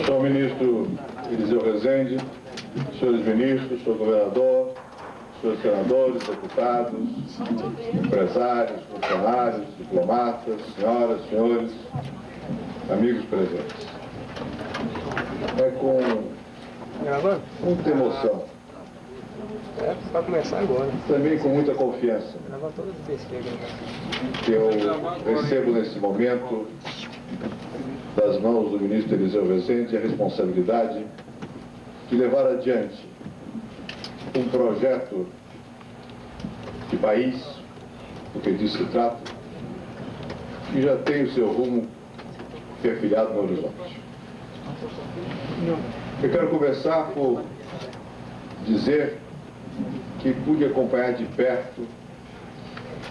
Senhor ministro Eliseu Rezende, senhores ministros, senhor governador, senhores senadores, deputados, empresários, funcionários, diplomatas, senhoras, senhores, amigos presentes. É com muita emoção, para começar agora. também com muita confiança, que eu recebo nesse momento das mãos do ministro Eliseu Rezende a responsabilidade de levar adiante um projeto de país, do que disso se trata, que já tem o seu rumo perfilhado no horizonte. Eu quero começar por dizer que pude acompanhar de perto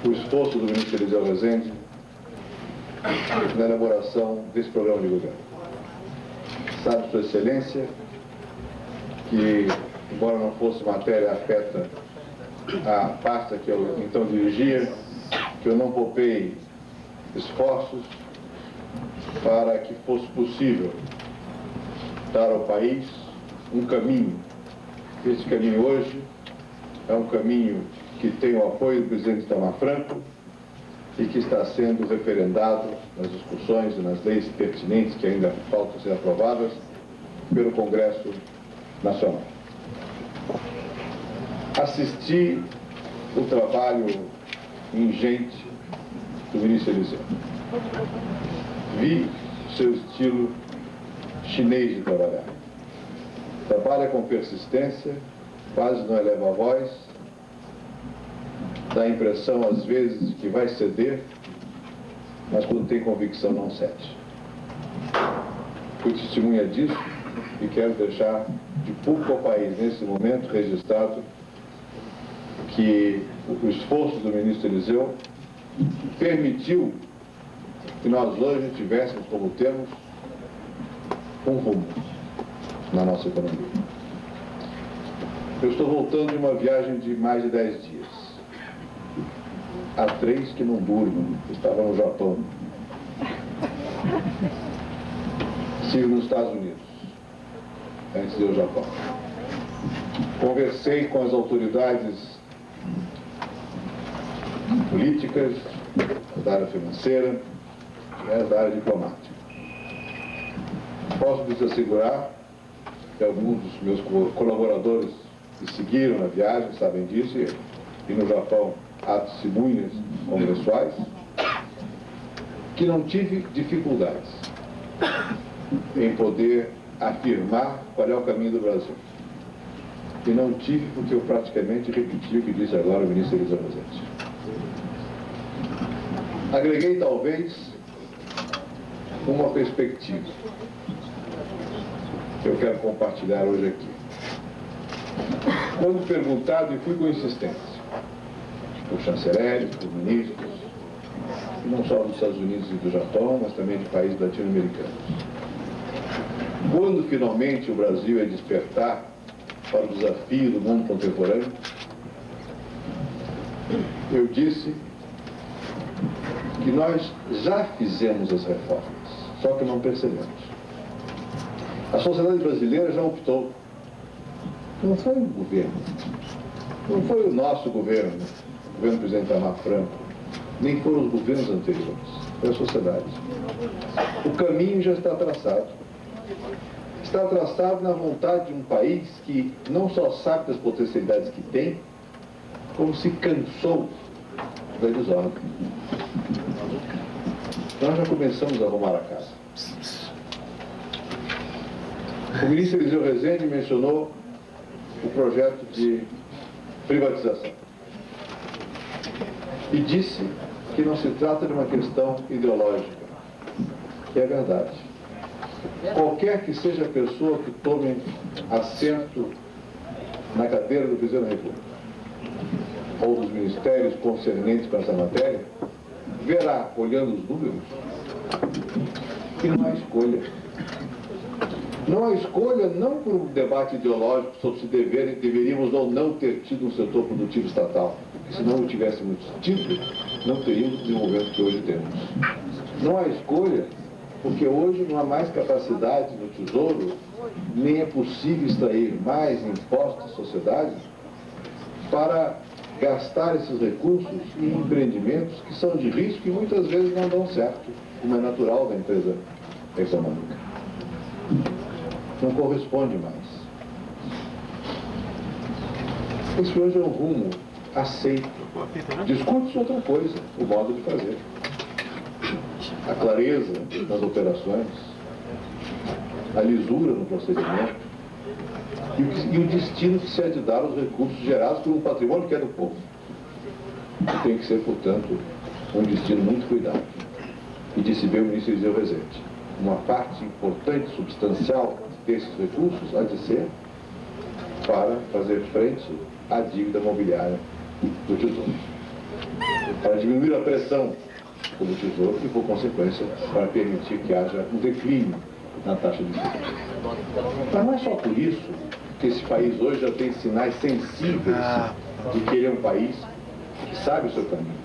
o esforço do ministro Eliseu Rezende na elaboração desse programa de governo. Sabe, Sua Excelência, que, embora não fosse matéria afeta a pasta que eu então dirigia, que eu não poupei esforços para que fosse possível dar ao país um caminho. Esse caminho hoje é um caminho que tem o apoio do presidente Itamar Franco e que está sendo referendado nas discussões e nas leis pertinentes que ainda faltam ser aprovadas pelo Congresso Nacional. Assisti o trabalho ingente do ministro Eliseu. Vi seu estilo chinês de trabalhar. Trabalha com persistência, quase não eleva a voz, dá a impressão às vezes de que vai ceder, mas quando tem convicção não cede. Fui testemunha disso e quero deixar de público ao país, nesse momento, registrado que o esforço do ministro Eliseu permitiu que nós hoje tivéssemos, como temos, um rumo na nossa economia. Eu estou voltando de uma viagem de mais de 10 dias. Há 3 que não durmo. Estava no Japão. Estive nos Estados Unidos, antes de ir ao Japão. Conversei com as autoridades políticas, da área financeira e da área diplomática. Posso lhes assegurar que alguns dos meus colaboradores que seguiram na viagem sabem disso, e no Japão há testemunhas congressuais, que não tive dificuldades em poder afirmar qual é o caminho do Brasil. E não tive porque eu praticamente repeti o que disse agora o ministro Eliseu Rezende. Agreguei talvez uma perspectiva que eu quero compartilhar hoje aqui. Quando perguntado, e fui com insistência, por chanceleres, por ministros, não só dos Estados Unidos e do Japão, mas também de países latino-americanos. Quando finalmente o Brasil ia despertar para o desafio do mundo contemporâneo, eu disse que nós já fizemos as reformas, só que não percebemos. A sociedade brasileira já optou. Não foi o governo, não foi o nosso governo, o governo do presidente Itamar Franco, nem foram os governos anteriores, foi a sociedade. O caminho já está traçado. Está traçado na vontade de um país que não só sabe das potencialidades que tem, como se cansou da desordem. Nós já começamos a arrumar a casa. O ministro Eliseu Rezende mencionou o projeto de privatização e disse que não se trata de uma questão ideológica, que é verdade. Qualquer que seja a pessoa que tome assento na cadeira do presidente da República ou dos ministérios concernentes para essa matéria, verá, olhando os números, que não há escolha. Não há escolha não por um debate ideológico sobre se deveríamos ou não ter tido um setor produtivo estatal, porque se não o tivéssemos tido, não teríamos o desenvolvimento que hoje temos. Não há escolha porque hoje não há mais capacidade no Tesouro, nem é possível extrair mais impostos da sociedade para gastar esses recursos em empreendimentos que são de risco e muitas vezes não dão certo, como é natural da empresa econômica. Não corresponde mais. Esse hoje é um rumo aceito. Discute-se outra coisa, o modo de fazer. A clareza nas operações, a lisura no procedimento e o destino que se há de dar aos recursos gerados por um patrimônio que é do povo. Tem que ser, portanto, um destino muito cuidado. E disse bem o ministro Eliseu Rezende, uma parte importante, substancial desses recursos há de ser para fazer frente à dívida mobiliária do Tesouro, para diminuir a pressão sobre o Tesouro e, por consequência, para permitir que haja um declínio na taxa de juros. Mas não é só por isso que esse país hoje já tem sinais sensíveis de que ele é um país que sabe o seu caminho.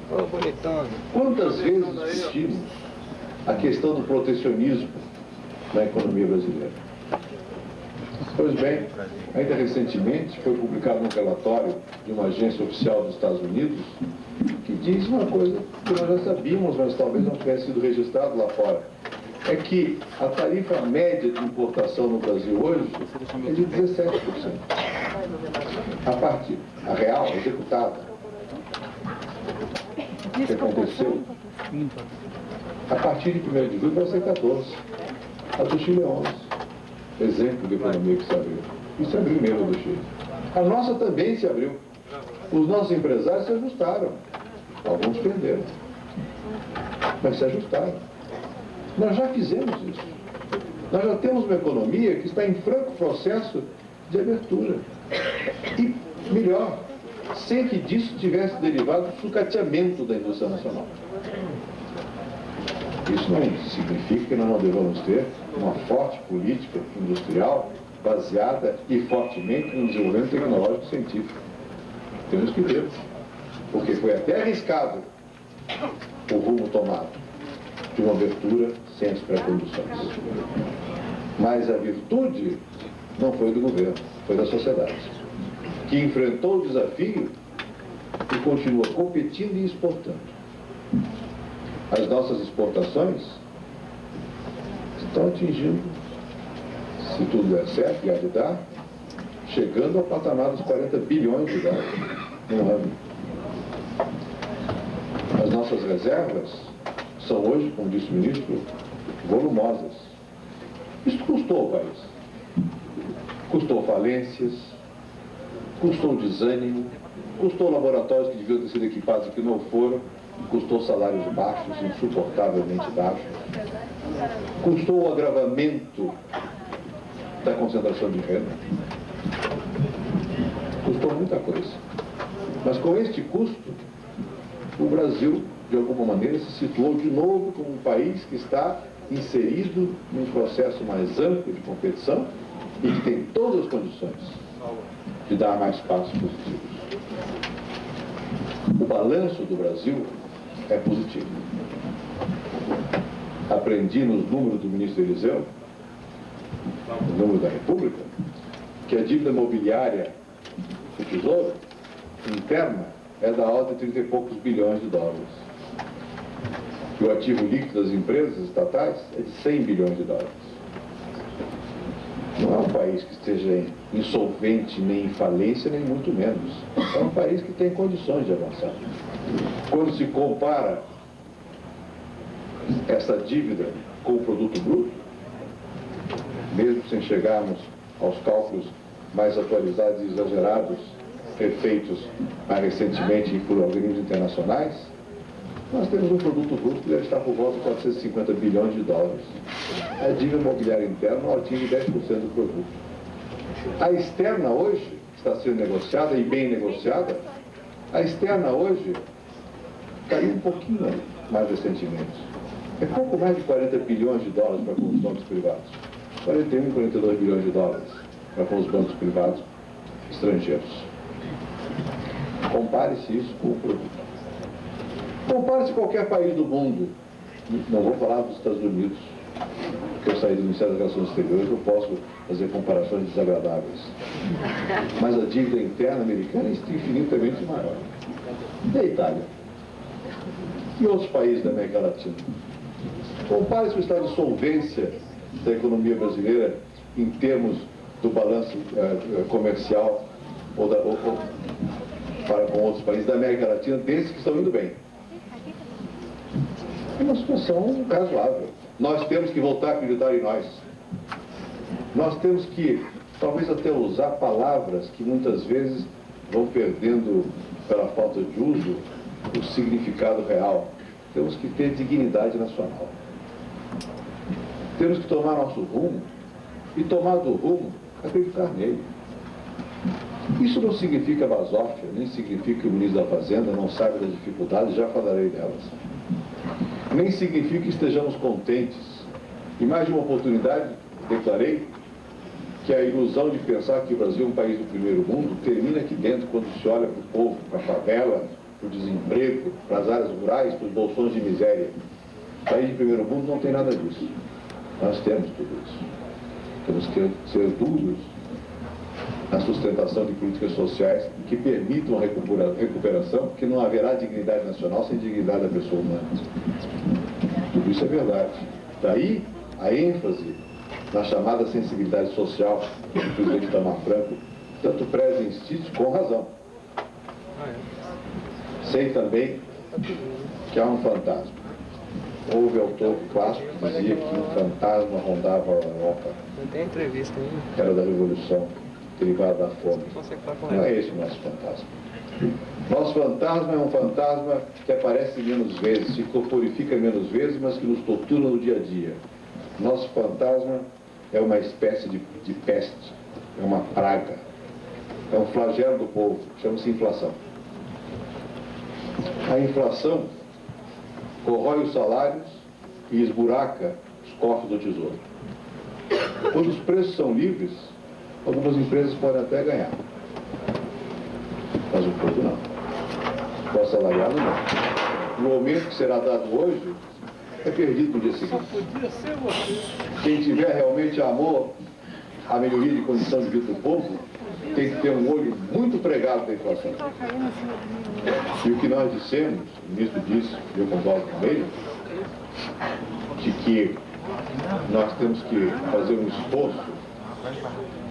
Quantas vezes discutimos a questão do protecionismo na economia brasileira? Pois bem, ainda recentemente foi publicado um relatório de uma agência oficial dos Estados Unidos que diz uma coisa que nós já sabíamos, mas talvez não tivesse sido registrado lá fora. É que a tarifa média de importação no Brasil hoje é de 17%. A real, executada. O que aconteceu? A partir de 1º de julho vai ser 14%. A do Chile é 11%. Exemplo de economia que se abriu. Isso abriu mesmo do Chile. A nossa também se abriu. Os nossos empresários se ajustaram. Alguns perderam. Mas se ajustaram. Nós já fizemos isso. Nós já temos uma economia que está em franco processo de abertura. E, melhor, sem que disso tivesse derivado o sucateamento da indústria nacional. Isso não significa que nós não devamos ter uma forte política industrial baseada e fortemente no desenvolvimento tecnológico e científico. Temos que ter, porque foi até arriscado o rumo tomado de uma abertura sem as pré-condições. Mas a virtude não foi do governo, foi da sociedade, que enfrentou o desafio e continua competindo e exportando. As nossas exportações estão atingindo, se tudo der certo, e há de dar, chegando ao patamar dos 40 bilhões de dólares no ano. As nossas reservas são hoje, como disse o ministro, volumosas. Isso custou ao país. Custou falências, custou desânimo, custou laboratórios que deviam ter sido equipados e que não foram, custou salários baixos, insuportavelmente baixos, custou o agravamento da concentração de renda, custou muita coisa. Mas com este custo, o Brasil, de alguma maneira, se situou de novo como um país que está inserido num processo mais amplo de competição e que tem todas as condições de dar mais passos positivos. O balanço do Brasil é positivo. Aprendi nos números do ministro Eliseu, no número da República, que a dívida mobiliária do Tesouro interna é da ordem de 30 e poucos bilhões de dólares. E o ativo líquido das empresas estatais é de 100 bilhões de dólares. Não é um país que esteja insolvente, nem em falência, nem muito menos. É um país que tem condições de avançar. Quando se compara essa dívida com o produto bruto, mesmo sem chegarmos aos cálculos mais atualizados e exagerados, feitos mais recentemente por organismos internacionais, nós temos um produto bruto que deve estar por volta de 450 bilhões de dólares. A dívida imobiliária interna não atinge 10% do produto. A externa hoje está sendo negociada, e bem negociada. A externa hoje caiu um pouquinho mais recentemente. É pouco mais de 40 bilhões de dólares para com os bancos privados. 41, 42 bilhões de dólares para com os bancos privados estrangeiros. Compare-se isso com o produto. Compare-se qualquer país do mundo, não vou falar dos Estados Unidos, porque eu saí do Ministério das Relações Exteriores, eu posso fazer comparações desagradáveis. Mas a dívida interna americana é infinitamente maior. E a Itália? E outros países da América Latina? Compare-se o estado de solvência da economia brasileira em termos do balanço comercial para com outros países da América Latina, desses que estão indo bem. É uma situação razoável. Nós temos que voltar a acreditar em nós. Nós temos que, talvez até usar palavras que muitas vezes vão perdendo, pela falta de uso, o significado real. Temos que ter dignidade nacional. Temos que tomar nosso rumo e, tomado o rumo, acreditar nele. Isso não significa basófia, nem significa que o ministro da Fazenda não saiba das dificuldades, já falarei delas. Nem significa que estejamos contentes. Em mais de uma oportunidade, declarei que a ilusão de pensar que o Brasil é um país do primeiro mundo termina aqui dentro, quando se olha para o povo, para a favela, para o desemprego, para as áreas rurais, para os bolsões de miséria. O país de primeiro mundo não tem nada disso. Nós temos tudo isso. Temos que ser duros na sustentação de políticas sociais que permitam a recuperação, porque não haverá dignidade nacional sem dignidade da pessoa humana. Tudo isso é verdade. Daí a ênfase na chamada sensibilidade social que o presidente Itamar Franco tanto preza e insiste, com razão. Sei também que há um fantasma. Houve autor clássico que dizia que um fantasma rondava a Europa. Não tem entrevista ainda. Era da Revolução, derivada da fome. Não é esse o nosso fantasma. Nosso fantasma é um fantasma que aparece menos vezes, se corporifica menos vezes, mas que nos tortura no dia a dia. Nosso fantasma é uma espécie de peste, é uma praga, é um flagelo do povo, chama-se inflação. A inflação corrói os salários e esburaca os cofres do tesouro. Quando os preços são livres, algumas empresas podem até ganhar, mas o povo não. O assalariado não. O aumento que será dado hoje é perdido no dia seguinte. Quem tiver realmente amor à melhoria de condição de vida do povo, tem que ter um olho muito pregado da inflação. E o que nós dissemos, o ministro disse, e eu concordo com ele, de que nós temos que fazer um esforço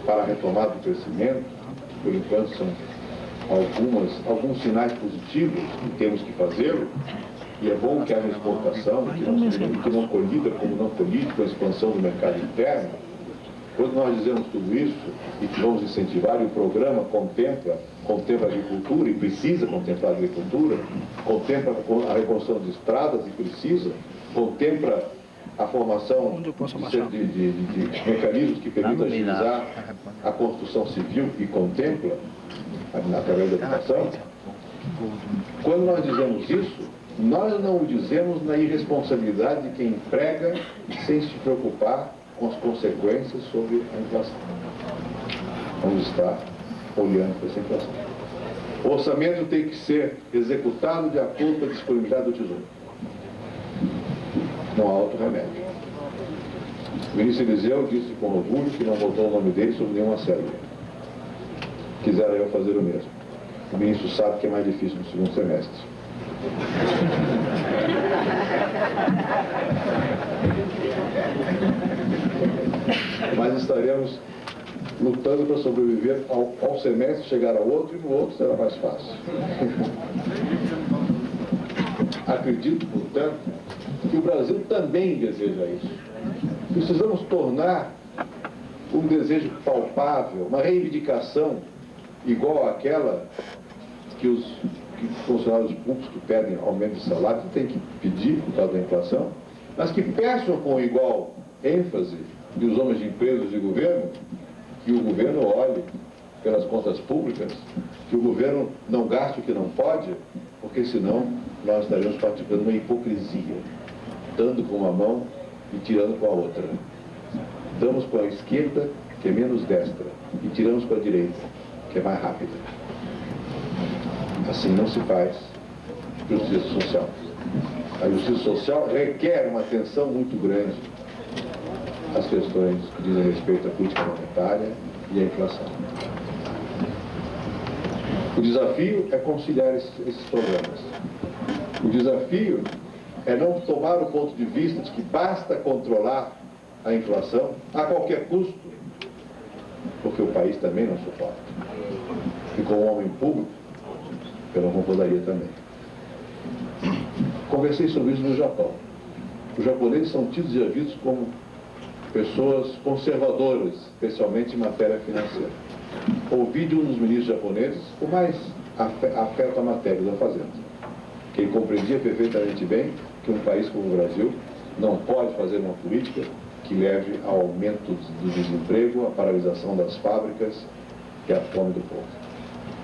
para a retomada do crescimento, por enquanto são alguns sinais positivos que temos que fazê-lo, e é bom que haja exportação, que não colida como não colide, com a expansão do mercado interno. Quando nós dizemos tudo isso e que vamos incentivar, e o programa contempla a agricultura e precisa contemplar a agricultura, contempla a reconstrução de estradas e precisa, contempla a formação de mecanismos que permitam agilizar a construção civil e contempla, através da educação. Quando nós dizemos isso, nós não o dizemos na irresponsabilidade de quem emprega sem se preocupar com as consequências sobre a inflação. Vamos estar olhando para essa inflação. O orçamento tem que ser executado de acordo com a disponibilidade do tesouro. Não há outro remédio. O ministro Eliseu disse com orgulho que não botou o nome dele sobre nenhuma célula. Quisera eu fazer o mesmo. O ministro sabe que é mais difícil no segundo semestre. Mas estaremos lutando para sobreviver ao semestre, chegar ao outro, e no outro será mais fácil. Acredito, portanto, que o Brasil também deseja isso. Precisamos tornar um desejo palpável, uma reivindicação igual àquela que os funcionários públicos que pedem aumento de salário têm que pedir por causa da inflação, mas que peçam com igual ênfase e os homens de empresas e governo, que o governo olhe pelas contas públicas, que o governo não gaste o que não pode, porque senão nós estaremos praticando uma hipocrisia, dando com uma mão e tirando com a outra. Damos com a esquerda, que é menos destra, e tiramos com a direita, que é mais rápida. Assim não se faz justiça social. A justiça social requer uma atenção muito grande as questões que dizem respeito à política monetária e à inflação. O desafio é conciliar esses problemas. O desafio é não tomar o ponto de vista de que basta controlar a inflação a qualquer custo, porque o país também não suporta. E como homem público, eu não concordaria também. Conversei sobre isso no Japão. Os japoneses são tidos e vistos como pessoas conservadoras, especialmente em matéria financeira. Ouvi de um dos ministros japoneses com mais afeto à matéria da Fazenda, que ele compreendia perfeitamente bem que um país como o Brasil não pode fazer uma política que leve ao aumento do desemprego, à paralisação das fábricas e à fome do povo.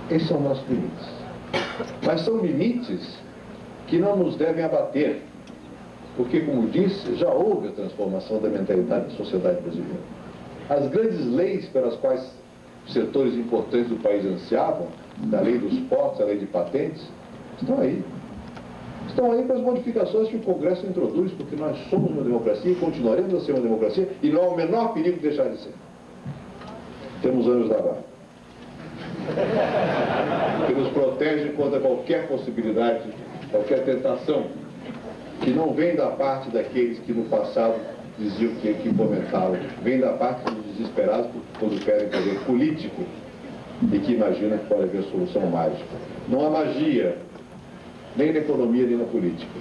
Esses são nossos limites. Mas são limites que não nos devem abater, porque, como disse, já houve a transformação da mentalidade da sociedade brasileira. As grandes leis pelas quais setores importantes do país ansiavam, da lei dos portos, a lei de patentes, estão aí. Estão aí para as modificações que o Congresso introduz, porque nós somos uma democracia e continuaremos a ser uma democracia e não há o menor perigo de deixar de ser. Temos anjos da guarda, que nos protegem contra qualquer possibilidade, qualquer tentação, que não vem da parte daqueles que no passado diziam que fomentavam, vem da parte dos desesperados quando querem poder político e que imaginam que pode haver solução mágica. Não há magia, nem na economia, nem na política.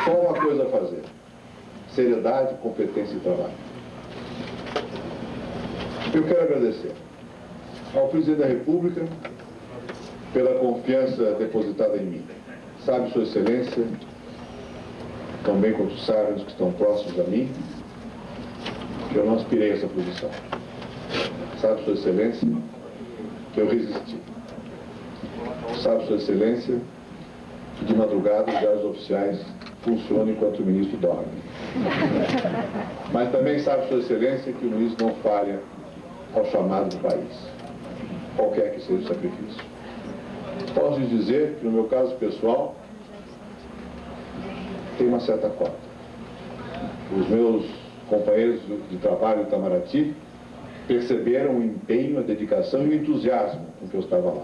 Só uma coisa a fazer: seriedade, competência e trabalho. Eu quero agradecer ao Presidente da República pela confiança depositada em mim. Sabe, Sua Excelência, também quanto sabem os que estão próximos a mim, que eu não aspirei a essa posição. Sabe, Sua Excelência, que eu resisti. Sabe, Sua Excelência, que de madrugada os diários oficiais funcionam enquanto o ministro dorme. Mas também sabe, Sua Excelência, que o ministro não falha ao chamado do país, qualquer que seja o sacrifício. Posso lhe dizer que, no meu caso pessoal, tem uma certa cota. Os meus companheiros de trabalho em Itamaraty perceberam o empenho, a dedicação e o entusiasmo com que eu estava lá.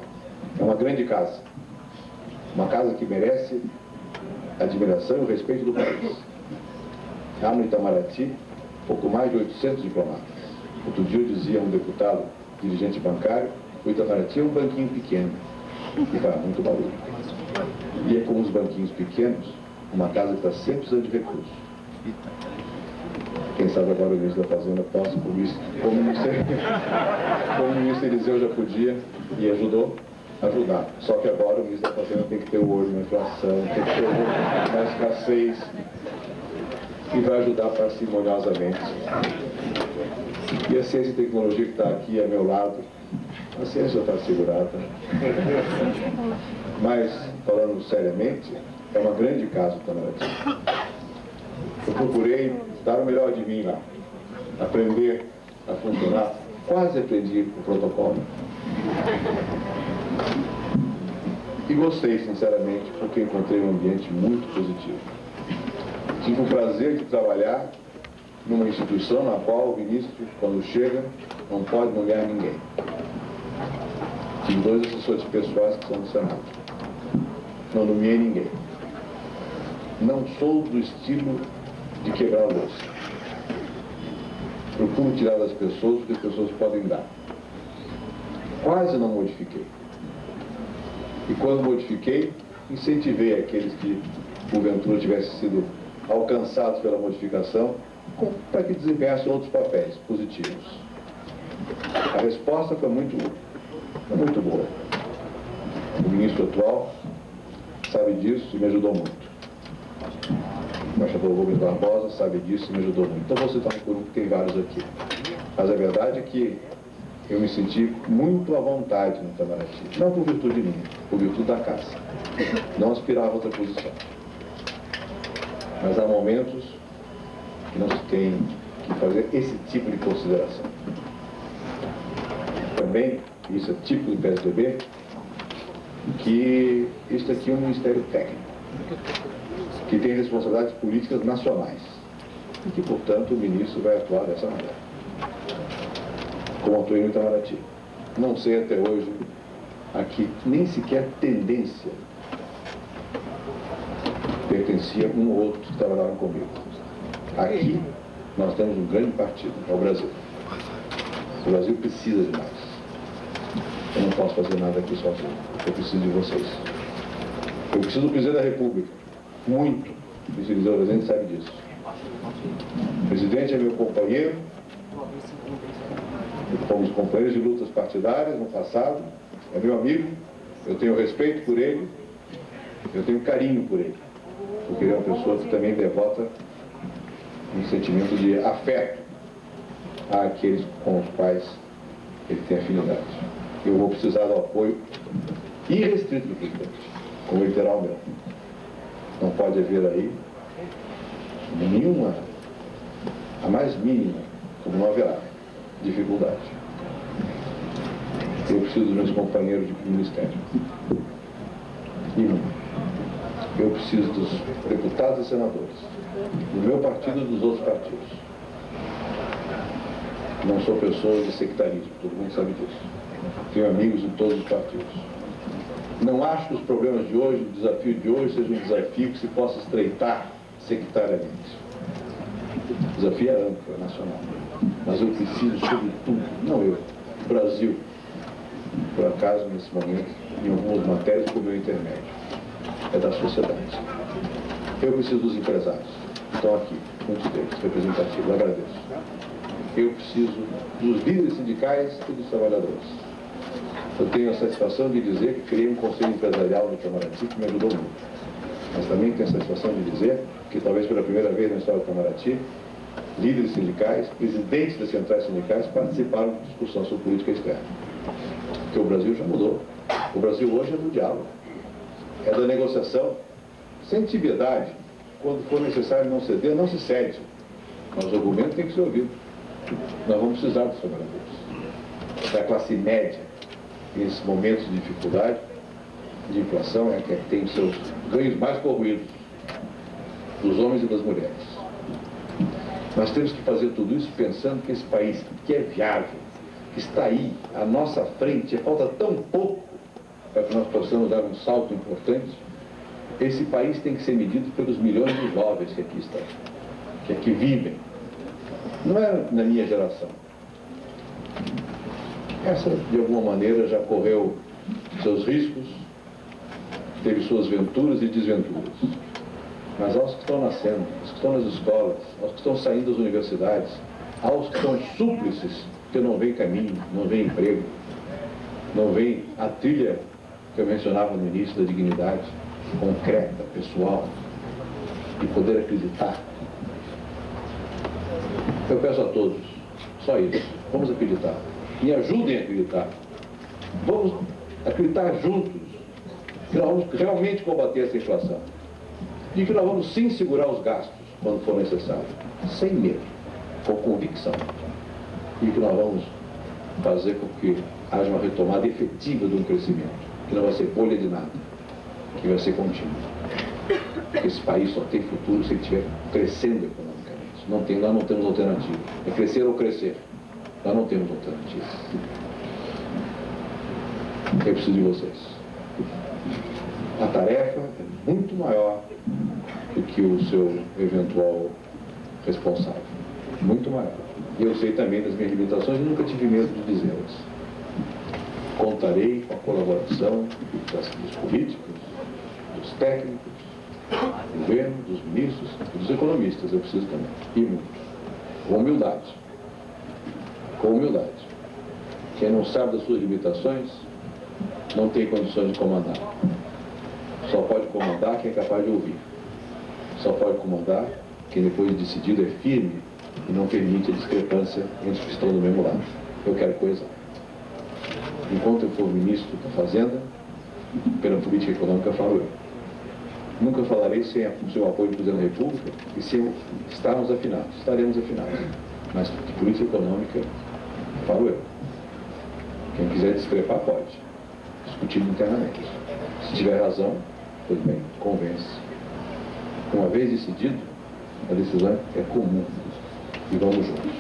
É uma grande casa. Uma casa que merece admiração e o respeito do país. Há no Itamaraty pouco mais de 800 diplomatas. Outro dia eu dizia a um deputado, dirigente bancário, o Itamaraty é um banquinho pequeno e faz muito barulho. E é como os banquinhos pequenos, uma casa que está sempre precisando de recursos. Quem sabe agora o ministro da Fazenda possa, como o ministro Eliseu já podia e ajudar. Só que agora o ministro da Fazenda tem que ter o olho na inflação, tem que ter o olho na escassez e vai ajudar parcimoniosamente. E a ciência e tecnologia que está aqui ao meu lado, a ciência já está segurada. Mas, falando seriamente, é uma grande casa do Itamaraty. Eu procurei dar o melhor de mim lá, aprender a funcionar, quase aprendi o protocolo. E gostei, sinceramente, porque encontrei um ambiente muito positivo. Tive o prazer de trabalhar numa instituição na qual o ministro, quando chega, não pode nomear ninguém. Tive 2 assessores pessoais que são do Senado. Não nomeei ninguém. Não sou do estilo de quebrar a louça. Procuro tirar das pessoas o que as pessoas podem dar. Quase não modifiquei. E quando modifiquei, incentivei aqueles que, porventura, tivessem sido alcançados pela modificação, para que desempenhassem outros papéis positivos. A resposta foi muito boa. O ministro atual sabe disso e me ajudou muito. O embaixador Rubens Barbosa sabe disso e me ajudou muito. Então vou citar um por um, porque tem vários aqui. Mas a verdade é que eu me senti muito à vontade no Itamaraty. Não por virtude minha, por virtude da casa. Não aspirava a outra posição. Mas há momentos que não se tem que fazer esse tipo de consideração. Também, isso é típico do PSDB, que isso aqui é um ministério técnico, que tem responsabilidades políticas nacionais. e que, portanto, o ministro vai atuar dessa maneira, como atuou em Itamaraty. Não sei até hoje aqui nem sequer tendência pertencia um ou outro que trabalhavam comigo. Aqui nós temos um grande partido, é o Brasil. O Brasil precisa de nós. Eu não posso fazer nada aqui sozinho. Eu preciso de vocês. Eu preciso do presidente da República. Muito. O presidente sabe disso. O presidente é meu companheiro. Fomos companheiros de lutas partidárias no passado. É meu amigo. Eu tenho respeito por ele. Eu tenho carinho por ele. Porque ele é uma pessoa que também devota um sentimento de afeto àqueles com os quais ele tem afinidade. Eu vou precisar do apoio irrestrito do presidente, como ele terá o meu. Não pode haver aí nenhuma, a mais mínima, como não haverá, dificuldade. Eu preciso dos meus companheiros de ministério. E eu preciso dos deputados e senadores, do meu partido e dos outros partidos. Não sou pessoa de sectarismo, todo mundo sabe disso. Tenho amigos em todos os partidos. Não acho que os problemas de hoje, o desafio de hoje, seja um desafio que se possa estreitar sectariamente. O desafio é amplo, é nacional. Mas eu preciso, sobretudo, não eu, o Brasil, por acaso, nesse momento, em algumas matérias, por meu intermédio, é da sociedade. Eu preciso dos empresários. Estão aqui, muitos deles, representativos, agradeço. Eu preciso dos líderes sindicais e dos trabalhadores. Eu tenho a satisfação de dizer que criei um conselho empresarial no Itamaraty que me ajudou muito. Mas também tenho a satisfação de dizer que talvez pela primeira vez na história do Itamaraty, líderes sindicais, presidentes das centrais sindicais participaram de discussão sobre política externa. Porque o Brasil já mudou. O Brasil hoje é do diálogo. É da negociação. Sem tibiedade. Quando for necessário não ceder, não se cede. Mas o argumento tem que ser ouvido. Nós vamos precisar dos trabalhadores. Da classe média, nesses momentos de dificuldade, de inflação, é que tem seus ganhos mais corroídos, dos homens e das mulheres. Nós temos que fazer tudo isso pensando que esse país, que é viável, que está aí, à nossa frente, falta tão pouco para que nós possamos dar um salto importante. Esse país tem que ser medido pelos milhões de jovens que aqui estão, que aqui vivem. Não é na minha geração. Essa, de alguma maneira, já correu seus riscos, teve suas venturas e desventuras. Mas aos que estão nascendo, aos que estão nas escolas, aos que estão saindo das universidades, aos que estão súplices, que não vem caminho, não vem emprego, não vem a trilha que eu mencionava no início da dignidade, concreta, pessoal, de poder acreditar. Eu peço a todos, só isso, vamos acreditar. Me ajudem a acreditar. Vamos acreditar juntos que nós vamos realmente combater essa inflação. E que nós vamos sim segurar os gastos quando for necessário, sem medo, com convicção. E que nós vamos fazer com que haja uma retomada efetiva de um crescimento, que não vai ser bolha de nada, que vai ser contínuo. Porque esse país só tem futuro se ele estiver crescendo economicamente. Nós não temos alternativa. É crescer ou crescer. Nós não temos alternativa. Eu preciso de vocês. A tarefa é muito maior do que o seu eventual responsável. Muito maior. E eu sei também das minhas limitações e nunca tive medo de dizê-las. Contarei com a colaboração dos políticos, dos técnicos, do governo, dos ministros e dos economistas. Eu preciso também. E muito. Com humildade. Com humildade. Quem não sabe das suas limitações não tem condições de comandar. Só pode comandar quem é capaz de ouvir. Só pode comandar quem, depois de decidido, é firme e não permite a discrepância entre os que estão do mesmo lado. Eu quero coesão. Enquanto eu for ministro da Fazenda, pela política econômica, falo eu. Nunca falarei sem o seu apoio do presidente da República e se estarmos afinados. Estaremos afinados. Mas de política econômica, falo eu. Quem quiser discrepar, pode. Discutir internamente. Se tiver razão, pois bem, convence. Uma vez decidido, A decisão é comum e vamos juntos.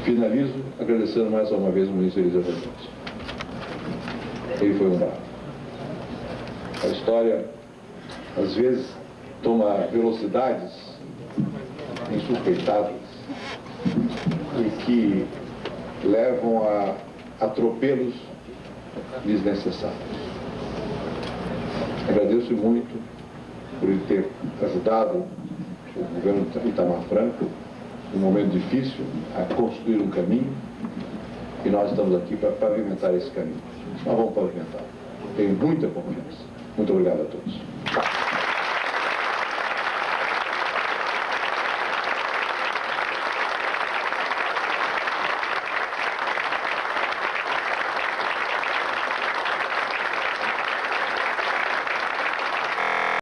Finalizo agradecendo mais uma vez o ministro Eliseu Rezende. Ele foi um bravo. A história, às vezes, toma velocidades insuspeitadas e que levam a atropelos desnecessários. Agradeço muito por ele ter ajudado o governo Itamar Franco, num momento difícil, a construir um caminho, e nós estamos aqui para pavimentar esse caminho. Nós vamos pavimentar. Tenho muita confiança. Muito obrigado a todos.